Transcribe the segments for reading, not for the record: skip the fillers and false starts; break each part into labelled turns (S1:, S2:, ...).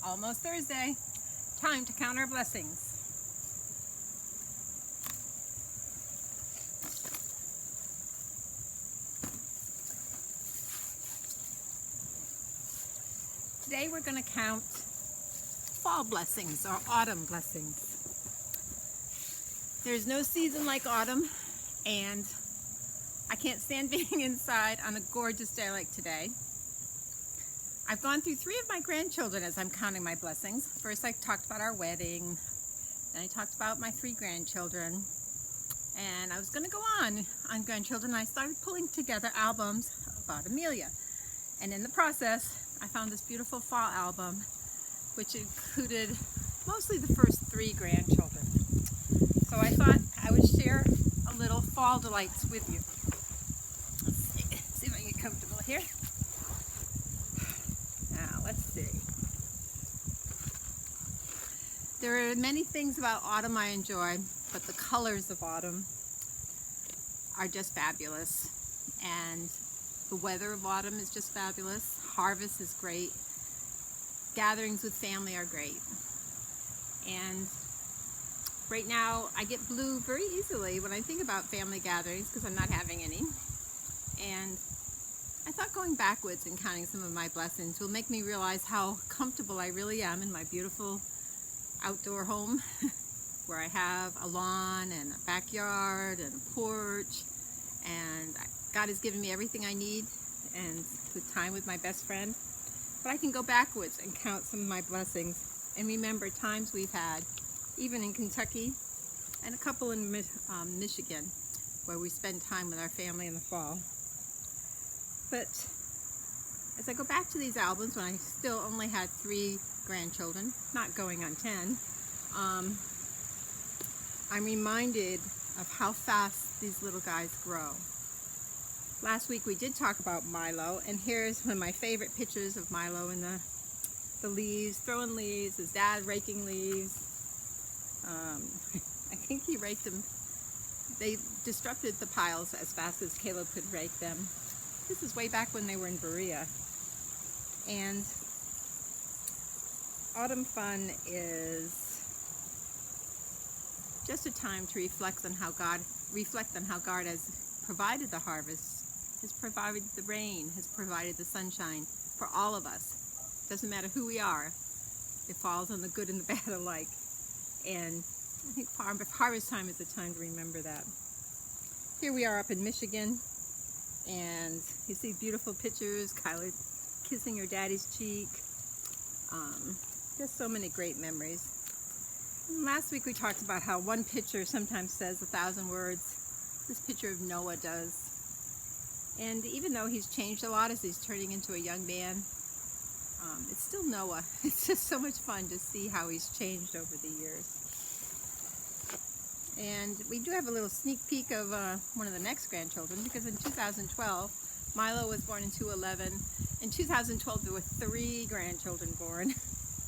S1: Almost Thursday. Time to count our blessings. Today we're going to count fall blessings or autumn blessings. There's no season like autumn, and I can't stand being inside on a gorgeous day like today. I've gone through 3 of my grandchildren as I'm counting my blessings. First I talked about our wedding, then I talked about my 3 grandchildren, and I was going to go on grandchildren. I started pulling together albums about Amelia, and in the process I found this beautiful fall album which included mostly the first 3 grandchildren. So I thought I would share a little fall delights with you. Let's see if I can get comfortable here. Now let's see. There are many things about autumn I enjoy, but the colors of autumn are just fabulous. And the weather of autumn is just fabulous. Harvest is great. Gatherings with family are great. And right now I get blue very easily when I think about family gatherings because I'm not having any. And I thought going backwards and counting some of my blessings will make me realize how comfortable I really am in my beautiful outdoor home where I have a lawn and a backyard and a porch, and God has given me everything I need and the time with my best friend. But I can go backwards and count some of my blessings and remember times we've had, even in Kentucky and a couple in Michigan, where we spend time with our family in the fall. But as I go back to these albums, when I still only had 3 grandchildren, not going on 10, I'm reminded of how fast these little guys grow. Last week we did talk about Milo, and here's one of my favorite pictures of Milo in the leaves, throwing leaves, his dad raking leaves. I think he raked them. They disrupted the piles as fast as Caleb could rake them. This is way back when they were in Berea. And autumn fun is just a time to reflect on how God has provided the harvest, has provided the rain, has provided the sunshine for all of us. Doesn't matter who we are, it falls on the good and the bad alike. And I think harvest time is a time to remember that. Here we are up in Michigan, and you see beautiful pictures, Kylie kissing her daddy's cheek. Just so many great memories. And last week we talked about how one picture sometimes says 1,000 words. This picture of Noah does. And even though he's changed a lot as he's turning into a young man, it's still Noah. It's just so much fun to see how he's changed over the years. And we do have a little sneak peek of one of the next grandchildren, because in 2012, Milo was born in 2011. In 2012, there were 3 grandchildren born.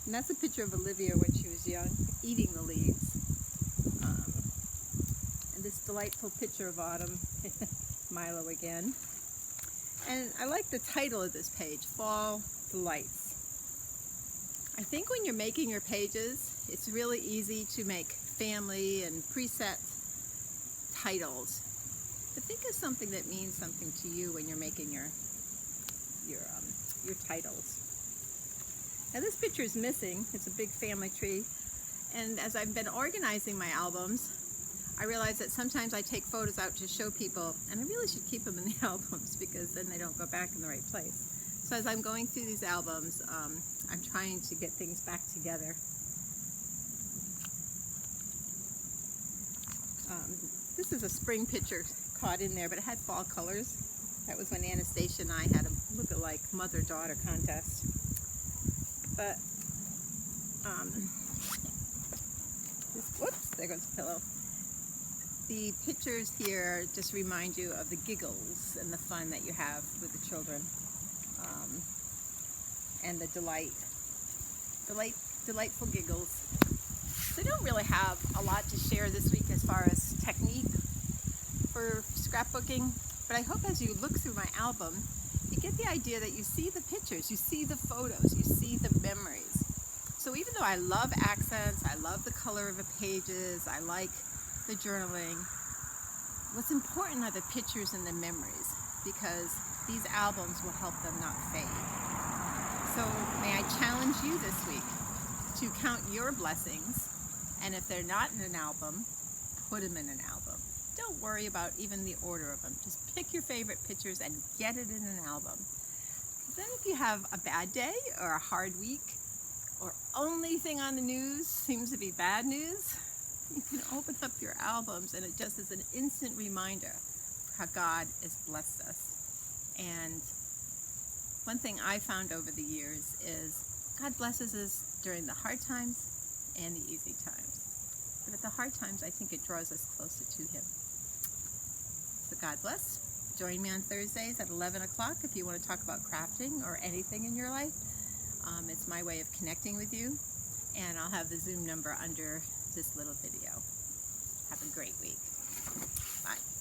S1: And that's a picture of Olivia when she was young, eating the leaves. And this delightful picture of autumn, Milo again. And I like the title of this page, Fall Delights. I think when you're making your pages, it's really easy to make family and preset titles. But think of something that means something to you when you're making your titles. Now this picture is missing. It's a big family tree. And as I've been organizing my albums, I realize that sometimes I take photos out to show people, and I really should keep them in the albums because then they don't go back in the right place. So as I'm going through these albums, I'm trying to get things back together. This is a spring picture caught in there, but it had fall colors. That was when Anastasia and I had a look-alike mother-daughter contest. But, whoops, there goes the pillow. The pictures here just remind you of the giggles and the fun that you have with the children, and the delightful giggles. So I don't really have a lot to share this week as far as technique for scrapbooking, but I hope as you look through my album, you get the idea that you see the pictures, you see the photos, you see the memories. So even though I love accents, I love the color of the pages, I like the journaling, what's important are the pictures and the memories, because these albums will help them not fade. So may I challenge you this week to count your blessings, and if they're not in an album, put them in an album. Don't worry about even the order of them. Just pick your favorite pictures and get it in an album. Then if you have a bad day or a hard week, or only thing on the news seems to be bad news, you can open up your albums and it just is an instant reminder how God has blessed us. And one thing I found over the years is God blesses us during the hard times and the easy times. But at the hard times, I think it draws us closer to Him. So God bless. Join me on Thursdays at 11 o'clock if you want to talk about crafting or anything in your life. It's my way of connecting with you, and I'll have the Zoom number under this little video. Have a great week. Bye.